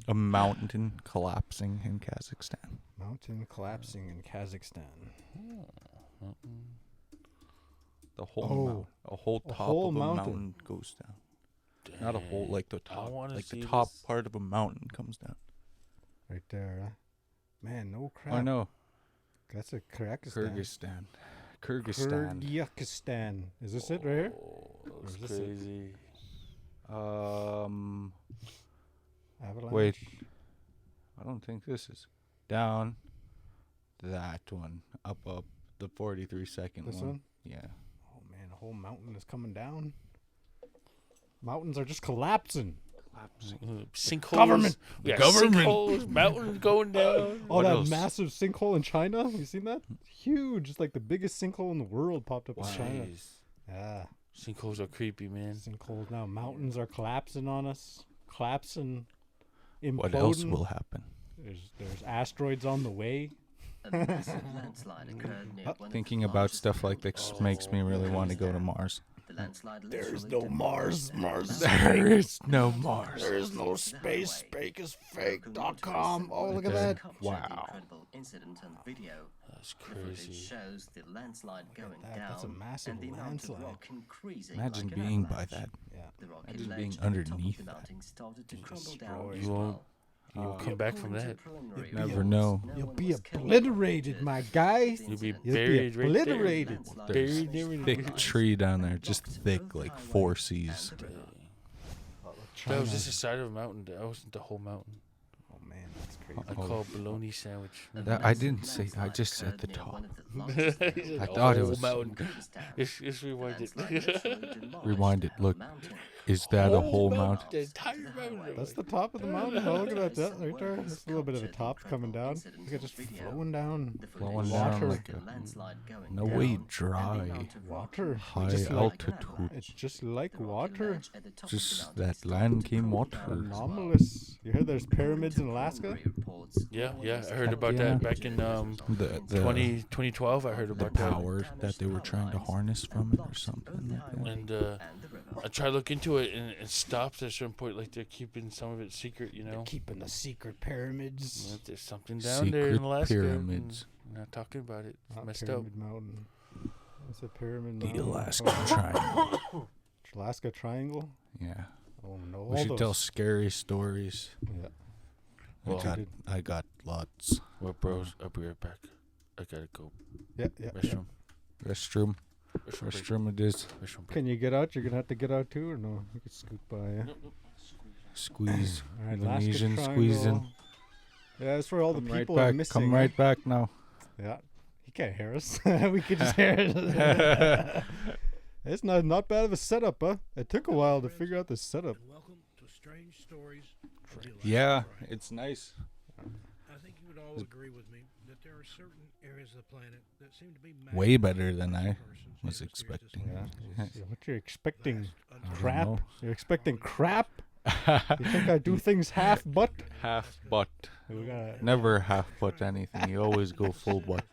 A mountain collapsing in Kazakhstan. Mountain collapsing in Kazakhstan. The whole a whole top of a mountain goes down. Dang. Not a whole, like the top, like the top part of a mountain comes down. Right there, huh? Man, no crap. Oh no, that's a Kyrgyzstan. Kyrgyzstan. Is this it right here? That's crazy. Avalanche? Wait, I don't think this is down. That one up the 43-second one. This one? Yeah. Oh man, a whole mountain is coming down. Mountains are just collapsing. Sinkholes. Government. Yeah, Government. Sinkholes, mountains going down. Oh, that massive sinkhole in China. You seen that? Huge. It's like the biggest sinkhole in the world popped up in China. Yeah. Sinkholes are creepy, man. Sinkholes now. Mountains are collapsing on us. Collapsing. Imploding. What else will happen? There's asteroids on the way. Thinking about stuff like this makes me really want to go to Mars. There's no Mars. There is no Mars. There is no space. Space is fake.com. Oh, look at that. Wow. That's crazy. Shows the landslide going down. That's a massive and the landslide. amount of rock increasing Imagine like an being by avalanche. that. Yeah. The rocky Imagine ledge being at the top of underneath the that. mountain started to crumble destroyed. down You as won't- well. You won't come back from that. Never know. You'll be obliterated, my guy. You'll be You'll buried be right obliterated. There's Buried there. thick tree down there, just thick like 4 C's. That was just the side of a mountain. That wasn't the whole mountain. Oh man, that's crazy. I call it bologna sandwich. That, I didn't say. I just said the top. I thought it was- mountain. Just rewind it. Rewind it. Look, is that a whole mountain? The entire mountain. That's the top of the mountain. Oh, look at that right there. That's a little bit of a top coming down. Look at just flowing down. Flowing Water. down like no way dry. Water. High Just like- altitude. It's just like water. Just that land came water. Anomalous. You heard there's pyramids in Alaska? Yeah, I heard about that back in The 2012. I heard the about that. power that they were trying to harness from it or something like that. And I tried to look into it, and it stopped at a certain point. Like they're keeping some of it secret, you know. Keeping the secret pyramids. Yeah, there's something down there in Secret Alaska. pyramids. and Not talking about it. It's Not messed up. Pyramid Mountain. What's a pyramid The mountain? Alaska Triangle. Alaska Triangle? Yeah. Oh no. We should tell scary stories. Yeah. Well, I got lots. Well, bros, I'll be right back. I gotta go. Yeah. Restroom. Restroom. Restroom. Restroom it is. Restroom break. Can you get out? You're gonna have to get out too, or no? You can scoot by. Yeah. Nope. Squeeze. All right, Indonesian Alaska squeezing. Triangle. Yeah, that's where all the Come right people are back. missing. Come right? right back now. Yeah. He can't hear us. We could just hear it. It's not bad of a setup, huh? It took a while to figure out the setup. Welcome to Strange Stories. of the Yeah, Alaska Triangle. it's nice. I think you would all agree with me that there are certain areas of the planet that seem to be Way better than I persons was who experience this expecting. experience. What you're expecting? Vast, untold Crap? know. You're expecting crap? You think I do things half butt? Half butt. We gotta, Never half butt anything. You always go full butt.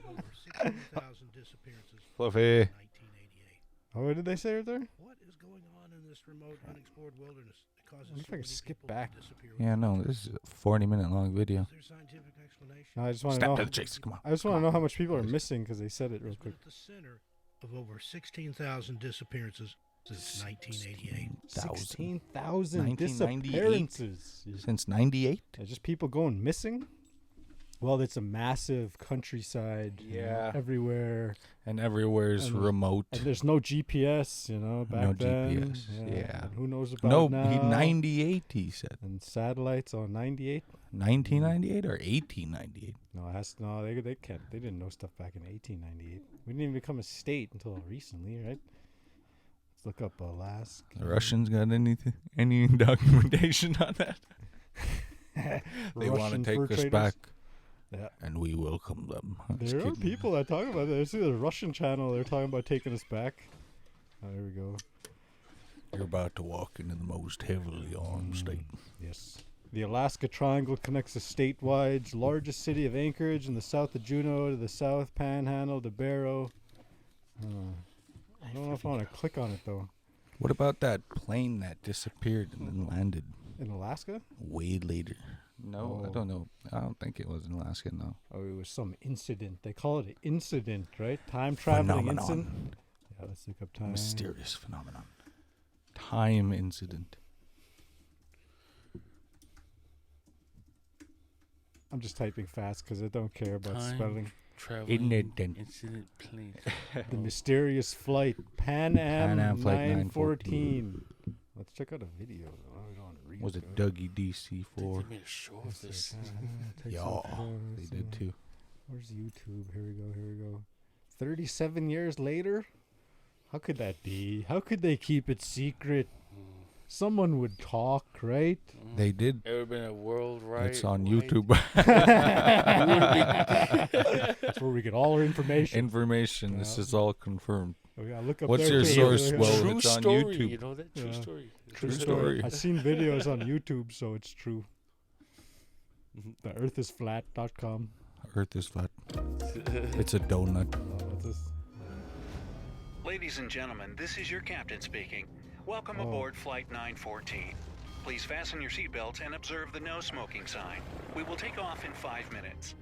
over 16,000 disappearances Fluffy. in 1988. oh, what did they say right there? What is going on in this remote, unexplored wilderness that causes Wonder if so I can many skip people to back. disappear Yeah, without no, this is a 40-minute long video. Is there scientific explanation? No, I just want to Step know. to the chase. Come on. I just want to know how much people are missing because they said it real Has been quick. at the center of over 16,000 disappearances since 1988. 16,000 1998? disappearances. Since 98? It's just people going missing. Well, it's a massive countryside. you know, Yeah. everywhere, And everywhere's And- remote. and there's no GPS. You know, back No then. GPS, yeah. and who knows about No, now? 98, he said. And satellites on 98. 1998 or 1898? No, it has no. They can't. They didn't know stuff back in 1898. We didn't even become a state until recently, right? Let's look up Alaska. The Russians got any documentation on that? They want Russian to fur take us traders? back, Yeah. and we welcome them. I'm just There are kidding. people that talk about that. I see the Russian channel. They're talking about taking us back. Oh, there we go. You're about to walk into the most heavily armed state. Yes. The Alaska Triangle connects the statewide largest city of Anchorage in the south of Juneau to the south Panhandle to Barrow. I don't know if I want to click on it though. What about that plane that disappeared and then landed? In Alaska? Way later. No, I Oh. don't know. I don't think it was in Alaska, no. Oh, it was some incident. They call it an incident, right? Time traveling incident. Phenomenon. Yeah, let's look up time. Mysterious phenomenon. Time incident. I'm just typing fast because I don't care about Time spelling. traveling Incident. incident plane. The mysterious flight, Pan Am, Pan Am Flight 914. Let's check out a video. I don't want to read Was it. it Dougie DC4? They made a show of this. Yeah, they did too. Where's YouTube? Here we go. 37 years later? How could that be? How could they keep it secret? Someone would talk, right? They did. It would have been a world right. It's on wide- YouTube. That's where we get all our information. Information. This is all confirmed. We gotta look up What's their your page. source? Well, True it's on story. YouTube. You know that true Yeah. story. True story. I've seen videos on YouTube, so it's true. Mhm. The earthisflat.com. Earth is flat. It's a donut. What's this? Ladies and gentlemen, this is your captain speaking. Welcome Oh. aboard Flight 914. Please fasten your seatbelts and observe the no smoking sign. We will take off in 5 minutes.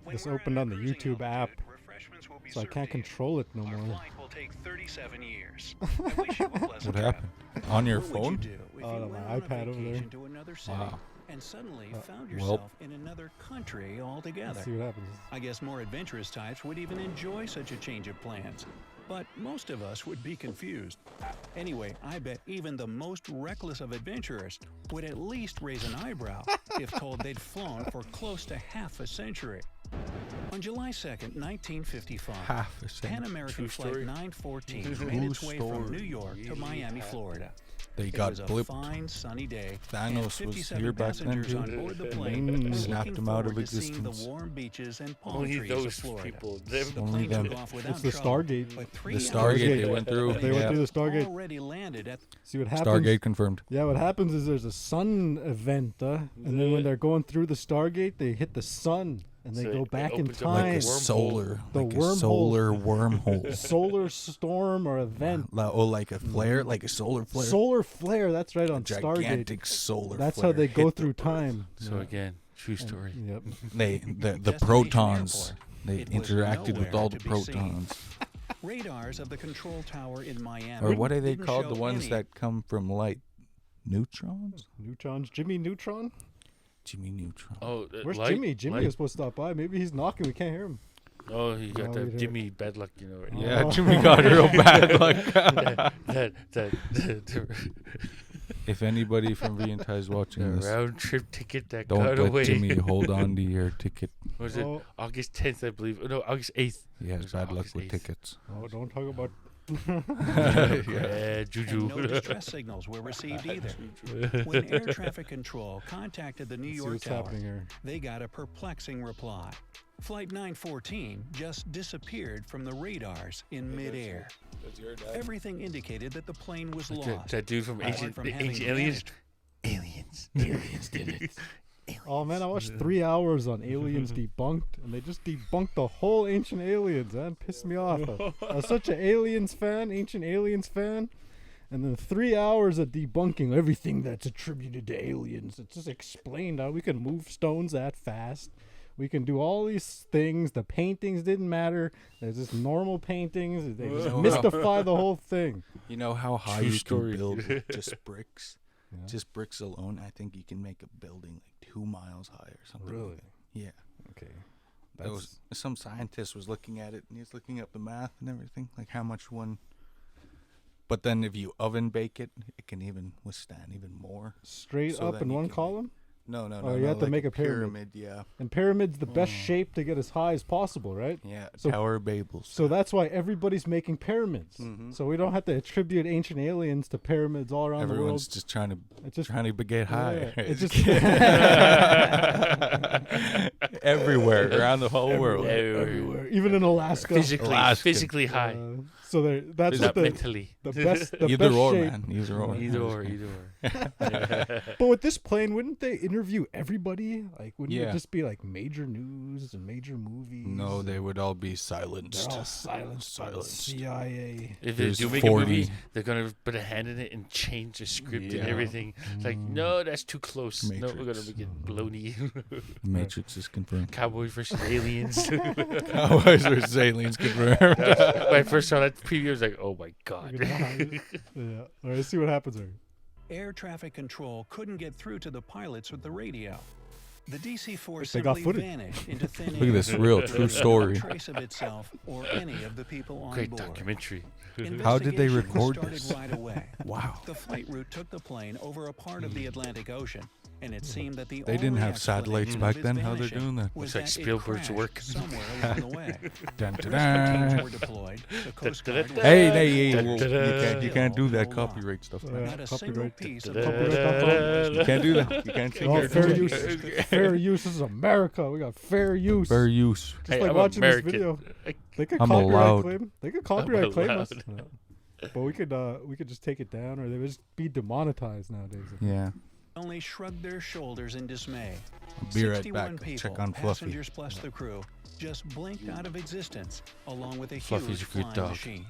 When This we're opened at on the cruising YouTube app, altitude, refreshments will be so I served can't to you. control it no Our more. flight will take 37 years. I wish you a pleasant What trip. happened? On your What would phone? you do if Oh, you no, went my on a iPad over there. vacation to another city Wow. and suddenly found well. yourself in another country altogether? Let's see what happens. I guess more adventurous types would even enjoy such a change of plans. But most of us would be confused. Anyway, I bet even the most reckless of adventurers would at least raise an eyebrow if told they'd flown for close to half a century. On July 2nd, 1955, Half a Pan cent. American True Flight story. 914 True made its way from story. New York to Miami, Florida. They It got was a blipped. fine sunny day. Thanos and was 57 here back then, passengers too. on board the plane Mm. were Snapped looking them out of forward to seeing existence. the warm beaches and palm Only trees of those Florida. people. Them. The Only plane them. took off without It's the trouble, Stargate. but 3 The hours Stargate later, they went through. They went Yeah. through the Stargate. already landed at See what happens? Stargate confirmed. Yeah, what happens is there's a sun event, and then when they're going through the Stargate, they hit the sun, and they So go it back in opens up Like time. a wormhole. solar. The Like a wormhole. solar wormhole. Solar storm or event. Oh, like a flare? Like a solar flare? Solar flare, that's right, on Stargate. Gigantic solar That's flare how they go hit the through Earth. time. So again, true story. Yep. The Destination protons. Airport. They It was interacted with nowhere all to the be seen. protons. radars of the control tower in Miami. Or what are they didn't called? show The ones any that come from light? Neutrons? Neutrons. Jimmy Neutron? Jimmy Neutron. Oh, Where's light- Jimmy? Jimmy light- is supposed to stop by. Maybe he's knocking. We can't hear him. Oh, he got Oh, that we did. Jimmy bad luck, you know. Right? Yeah, Oh. Jimmy got real bad luck. that If anybody from VNTI is watching this, round trip ticket that don't got let away. Jimmy hold on to your ticket. Was it Oh. August 10th, I believe? Oh, no, August 8th. He has was bad luck August with 8th. tickets. Oh, don't talk about. Yeah, Juju. and no distress signals were received either. When air traffic control contacted the New Let's see York what's Tower, happening here. they got a perplexing reply. Flight 914 just disappeared from the radars in midair. Everything indicated that the plane was lost. that dude from Apart Ancient, from having Ancient Aliens. vanished. Aliens did it. Oh man, I watched 3 hours on Aliens Debunked, and they just debunked the whole Ancient Aliens. That pissed me off. I was such an Aliens fan, Ancient Aliens fan, and then 3 hours of debunking everything that's attributed to aliens. It just explained how we can move stones that fast. We can do all these things. The paintings didn't matter. They're just normal paintings. They just mystify the whole thing. You know how high True you story. can build with just bricks? Yeah. Just bricks alone, I think you can make a building like 2 miles high or something. Really? Like that. Yeah. Okay. That was some scientist was looking at it and he's looking up the math and everything, like how much one. But then if you oven bake it, it can even withstand even more. straight So up then in you one can column. No, Oh, you have to like make a pyramid. Yeah, And pyramid's the best shape to get as high as possible, right? yeah. So- Tower of Babel. So that's why everybody's making pyramids. Mhm. So we don't have to attribute ancient aliens to pyramids all around the world. Everyone's just trying to It's just get high. yeah, it's just everywhere around the whole world. Everywhere. even in Alaska. Physically Alaska. physically high. So that's Is what Not mentally. the best the Either best or, shape. man. Either or. Either or. But with this plane, wouldn't they interview everybody? Like, wouldn't Yeah. it just be like major news and major movies? No, they would all be silenced. They're all silenced by the CIA. If they There's do make a 40. movie, they're gonna put a hand in it and change the script and everything. It's like, no, that's too close. No, we're gonna make it baloney. Matrix is confirmed. Cowboys versus aliens. Cowboys versus aliens confirmed. When I first saw that preview, I was like, oh my god. Yeah. All right, let's see what happens here. Air traffic control couldn't get through to the pilots with the radio. The DC-4 They got simply footage. vanished into thin air. Look at this real true story. No trace of itself or any of the people on Great board. documentary. How did they Investigation record started this? Right away. Wow. The flight route took the plane over a part of the Atlantic Ocean, and it seemed that the They didn't only have satellites explanation back of its then. How they're vanishing doing that? was Looks like that it Spielberg's crashed work. somewhere along the way. Dun, dun, Rescue dun. teams were deployed. The Coast Guard was Hey, deployed. hey, you can't do that Still no copyright stuff. Yeah. Man. Not a single Copyright. piece of Copyright.com. You can't do that. You can't sing Oh, your fair tune. use. Fair use. This is America. We got fair use. Fair use. Just Hey, like I'm watching American. this video. They could I'm copyright allowed. claim. They could copyright claim us. allowed. Yeah. But we could just take it down, or they would just be demonetized nowadays. Yeah. Only shrugged their shoulders in dismay. I'll be right 61 back. people, Check on Fluffy. passengers plus the crew, just blinked out of existence, along with a Fluffy's huge a good flying dog. machine.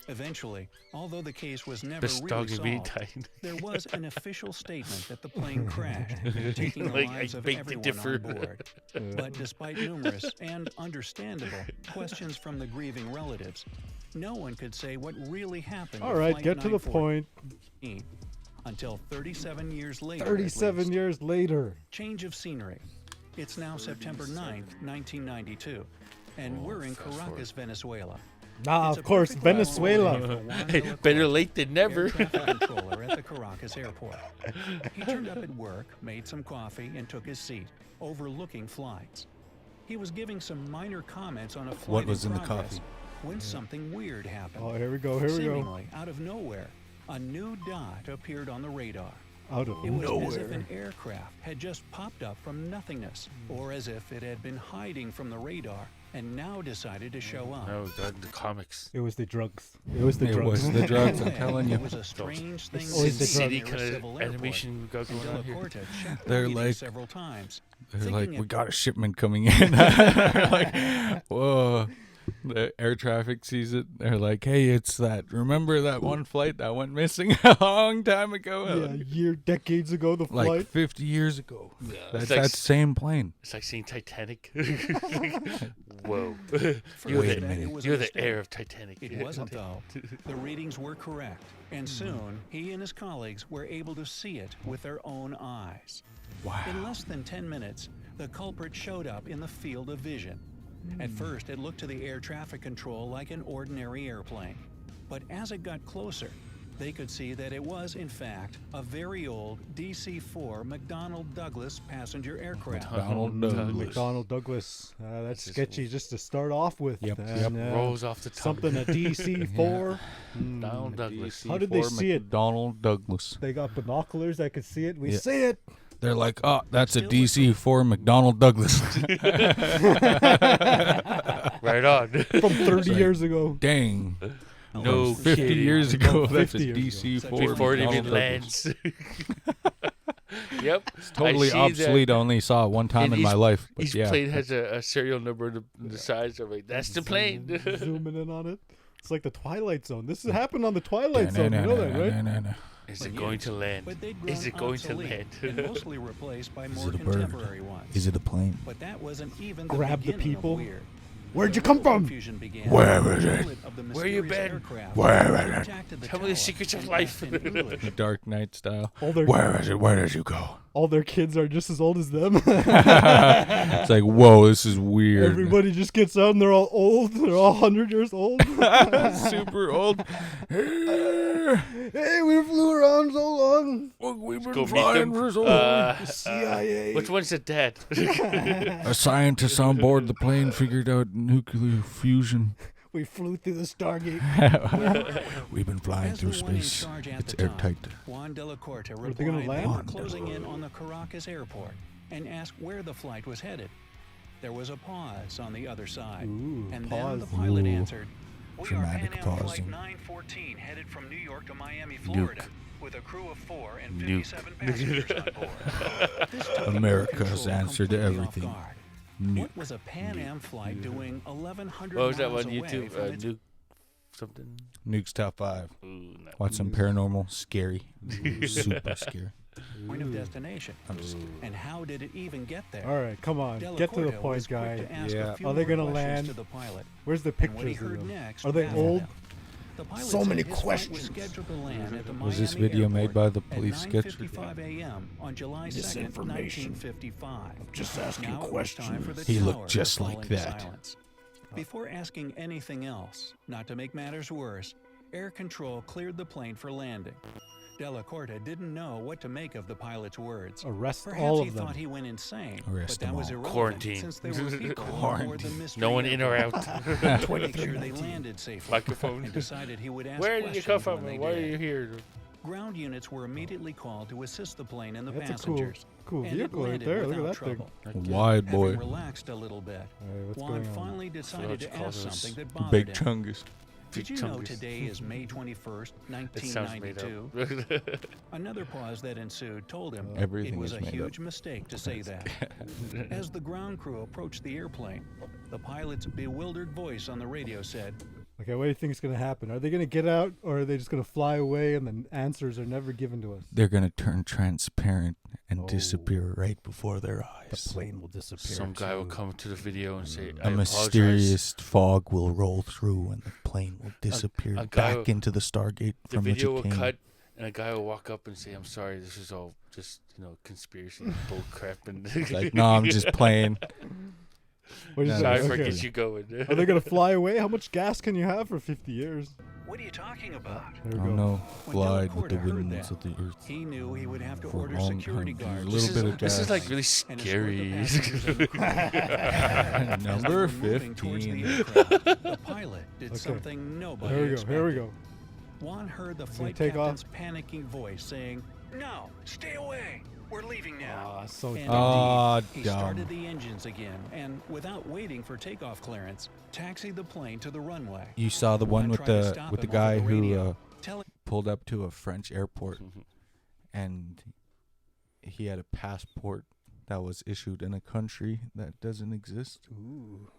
Eventually, although the case was never Best really dog in me solved, died. there was an official statement that the plane crashed, taking the Like, I lives of beg to everyone differ. on board. But despite numerous and understandable questions from the grieving relatives, no one could say what really happened. All to right, Flight get to the 914 point. Until 37 years later. at 37 least. years later. Change of scenery. It's now September 9th, 1992, and we're in Caracas, Venezuela. Nah, It's of a course, perfect laboratory Venezuela. for Juan Hey, de la better Corte, late than never. air traffic controller at the Caracas airport. He turned up at work, made some coffee, and took his seat, overlooking flights. He was giving some minor comments on a flight What was in in the progress coffee? when something weird happened. Oh, here we go. Here we go. Seemingly out of nowhere, a new dot appeared on the radar. Out of It was as if nowhere. an aircraft had just popped up from nothingness, or as if it had been hiding from the radar and now decided to show up. No, the comics. It was the drugs. It was the It drugs. was the drugs, I'm Anyway, telling you. It was a strange thing. It's always to the see drug. City near a kind civil of airport. animation we got And going De La on here. Corte checked They're the meeting like- several times. They're thinking like, it we got a shipment coming in. They're like, whoa. The air traffic sees it. They're like, hey, it's that. Remember that one flight that went missing a long time ago? Yeah, decades ago, the Like flight. 50 years ago. That's It's like that same plane. It's like seeing Titanic. Whoa. First You're Wait a that minute. it was a You're the mistake. heir of Titanic. It wasn't, though. The readings were correct, and soon he and his colleagues were able to see it with their own eyes. Wow. In less than 10 minutes, the culprit showed up in the field of vision. At first, it looked to the air traffic control like an ordinary airplane. But as it got closer, they could see that it was, in fact, a very old DC-4 McDonnell Douglas passenger aircraft. Donald Douglas. McDonnell Douglas. That's sketchy just to start off with. Yep, And, Rolls off the tongue. something a DC-4. Donald Douglas. How did they see it? Donald Douglas. They got binoculars that could see it. We Yeah. see it. They're like, oh, that's a DC-4 McDonald Douglas. Right on. From 30 years ago. Dang. No 50 kidding. years ago, that's a 50 years ago. DC-4 Before it even McDonnell Douglas. lands. Yep. Totally I see obsolete. I only saw it one time And in my each- life. But Each yeah. plane has a serial number the size of it. That's the plane. Zooming in on it. It's like the Twilight Zone. This has happened on the Twilight Zone. You know that, right? Is it going to land? But they'd Is it grown going to obsolete land? and mostly replaced by more it a bird? contemporary ones. Is it a plane? But that wasn't even Grab the the beginning people. Of weird. Where'd you The come real from? confusion began Where when is the it? pilot of the Where you mysterious been? aircraft Where is it? contacted the Tell me the tower secrets of and life. asked in English. The Dark Knight style. All their Where is it? Where did you go? all their kids are just as old as them. It's like, whoa, this is weird. Everybody just gets out and they're all old. They're all 100 years old. Super old. Hey, we flew around so long. We've Go been meet flying them. for so long. CIA. Which one's the dad? A scientist on board the plane figured out nuclear fusion. We flew through the Stargate. We've been flying As through the one in space. charge at It's the time, airtight. Juan de la Corte they replied gonna they land? were Juan de closing la- in on the Caracas airport and asked where the flight was headed. There was a pause on the other side, Ooh, and pause. then the pilot Ooh. answered, We Dramatic are Pan Am Flight pausing. 914 headed from New York to Miami, Florida, with a crew of 4 and 57 Nuke. passengers on board. This took America's control answer to completely off everything. guard. Nuke. What was a Pan Am flight doing 1,100 What was that miles one away YouTube? from its Nuke something. Nuke's top 5. Ooh, no. Watch some paranormal. Scary. Super scary. point of destination? I'm just kidding. And how did it even get there? All right, come on, Della get to the Corte point, was quick guy. to ask a Yeah. few Are they more gonna questions land? to the pilot. Where's the And what he pictures of heard them? next Are they baffled old? him. The pilot So said many his flight questions. was scheduled to land at the Was this Miami video made airport by the at police sketch? 9:55 a.m. on July 2nd, 1955. Just asking Now it was time for the He looked tower just to fall like into that. silence. Before asking anything else, not to make matters worse, air control cleared the plane for landing. Della Corte didn't know what to make of the pilot's words. Arrest Perhaps all he of them. thought he went insane, Arrest but that them was all. irrelevant Quarantine. since there were people on board the Quarantine. mystery No one in or airplane. out. To make sure they landed safely. Microphone. And decided he would ask Where did you come questions from? when they And why are did. you here? Ground units were immediately called to assist the plane and the That's a passengers. cool and it vehicle right landed there. Look at without that thing. trouble. Wide Having boy. relaxed a little bit, Hey, what's Juan going on? finally decided what you to call ask those. something that bothered Big him. chungus. Did you Big know chungus. today is May 21st, It sounds made 1992? up. Another pause that ensued told him Everything it was is a made huge up. mistake to say that. As the ground crew approached the airplane, the pilot's bewildered voice on the radio said, Okay, what do you think is going to happen? Are they going to get out, or are they just going to fly away and the answers are never given to us? They're gonna turn transparent and Oh. disappear right before their The eyes. plane will disappear. Some guy will too. come to the video and say, A I apologize. mysterious fog will roll through, and the plane will disappear a guy back will- into the Stargate The from which video it will came. cut, and a guy will walk up and say, I'm sorry, this is all just, conspiracy and bull crap. And Like, no, I'm just playing. What do you No, say? sorry for Okay. getting you going. Are they going to fly away? How much gas can you have for 50 years? "What are you talking about?" There we Oh go. no, When Della glide with the Corte heard winds that, of the earth. He knew he would have to For a order long security time, guards. a This little is, bit of this is gas. like really and escort the scary. passengers As they Number were moving towards the 15. aircraft, the pilot did Okay. something nobody Here we go. expected. Here we go. Juan heard the gonna flight take captain's panicking voice saying, "No, stay away. We're leaving now." Ah, so And dumb. Ah, indeed, he dumb. started the engines again and, without waiting for takeoff clearance, taxied the plane to the runway. You saw the one Juan with tried to the stop with the him guy over the who radio, telling pulled up to a French airport, and he had a passport that was issued in a country that doesn't exist, Ooh.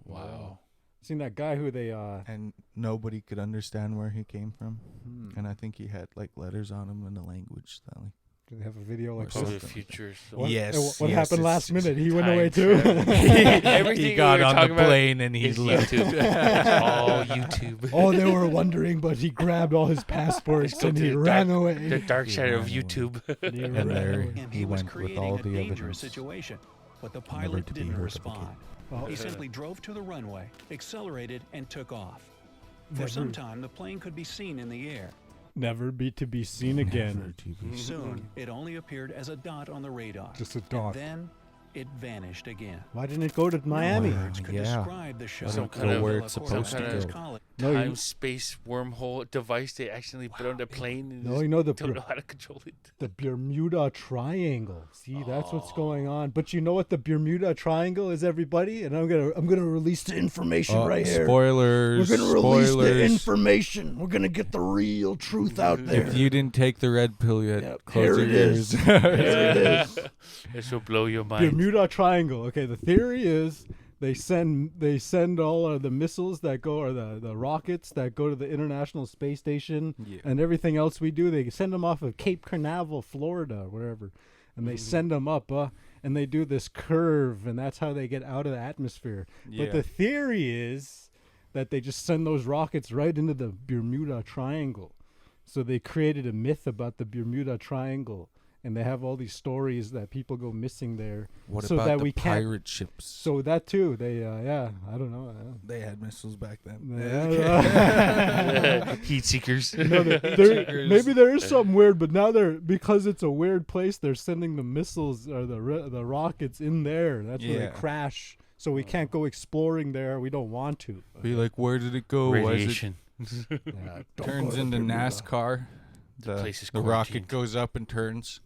Wow. Seen that guy who they and nobody could understand where he came from. hmm, And I think he had like letters on him in a language that like do they have a video like Or From this? the something. future. So What, Yes, what yes, happened it's- last minute? He went time away too. travel. Everything he we got were on talking the about plane and he It's left. YouTube. It's all YouTube. Oh, they were wondering, but he grabbed all his passports Let's go and to he the ran The away. dark side of ran away. YouTube. He And ran there away. and he he was went with creating all a the dangerous evidence. situation, but the Never pilot to be didn't heard of again. respond. Oh, He simply drove to the runway, accelerated, and took off. For Never- some time, the plane could be seen in the air. never be to be seen again. Never to be seen. Soon, it only appeared as a dot on the radar. Just a And dot. then it vanished again. Why didn't it go to Miami? No words could Yeah. describe the show. Some that kind of- where Della it's Corte supposed to fans go. call it. No, Time you, space wormhole device they accidentally put on the plane and no, just you know don't know how to control it. the Bermuda Triangle. See, that's what's Oh. going on. But you know what the Bermuda Triangle is, everybody? And I'm gonna release the information right here. Spoilers. We're gonna release the spoilers. information. We're gonna get the real truth out there. If you didn't take the red pill yet, Yep, close here your it is. ears. There it is. This will blow your mind. Bermuda Triangle. Okay, the theory is they send all of the missiles that go, or the rockets that go to the International Space Station Yeah. and everything else we do. They send them off of Cape Canaveral, Florida, wherever, and they send them up, and they do this curve, and that's how they get out of the atmosphere. Yeah. But the theory is that they just send those rockets right into the Bermuda Triangle. So they created a myth about the Bermuda Triangle, and they have all these stories that people go missing there. What so about that the we can't- pirate ships? So that too, they I don't know. They had missiles back then. Heat seekers. No, maybe there is something weird, but now because it's a weird place, they're sending the missiles or the rockets in there. That's where Yeah. they crash. So we can't go exploring there. We don't want to. Be like, where did it go? Why is it Radiation. Yeah, don't turns go to into Bermuda. NASCAR? place is The rocket quarantined. goes up and turns,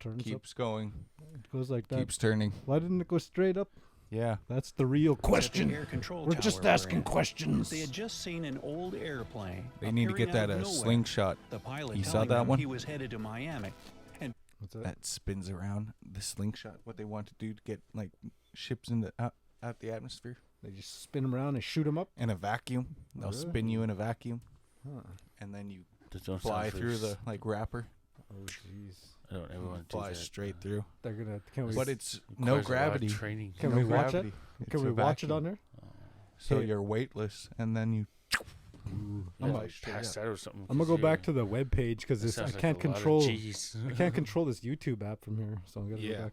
Turns keeps going, up, it goes like that. keeps turning. Why didn't it go straight up? Yeah. That's the real At the question. air control We're tower just we're asking in. questions. They had just seen an old airplane. They need to get appearing that out a of nowhere. slingshot. The pilot You saw telling that them one? he was headed to Miami. And What's that? That spins around. The slingshot. What they want to do to get like ships in the out the atmosphere They just spin them around and shoot them up. in a vacuum. They'll Really? spin you in a vacuum, Huh. and then you That don't fly sound through very the like wrapper. Oh jeez. I don't ever want to do Fly that. straight through. They're gonna. Can we? But it's Requires no a lot of gravity. training. Can no we watch it? gravity. Can It's we a watch it vacuum. on there? So Hey. you're weightless, and then you. Yeah, I'm like straight pass up. that or something. I'm gonna go back to the web page because That I sounds like can't a lot of control. G's. I can't control this YouTube app from here, so I'm gonna Yeah. go back.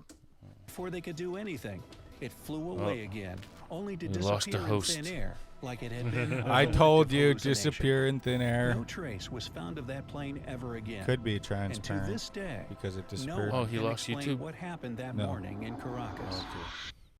before they could do anything, it flew away again, only to We lost the disappear in host. thin air, like it had been. I a told you, hallucination. disappear in thin air. No trace was found of that plane ever again. Could be and to transparent this day, because it no disappeared. one Oh, he can lost explain YouTube? what happened that No. morning in Caracas. Okay.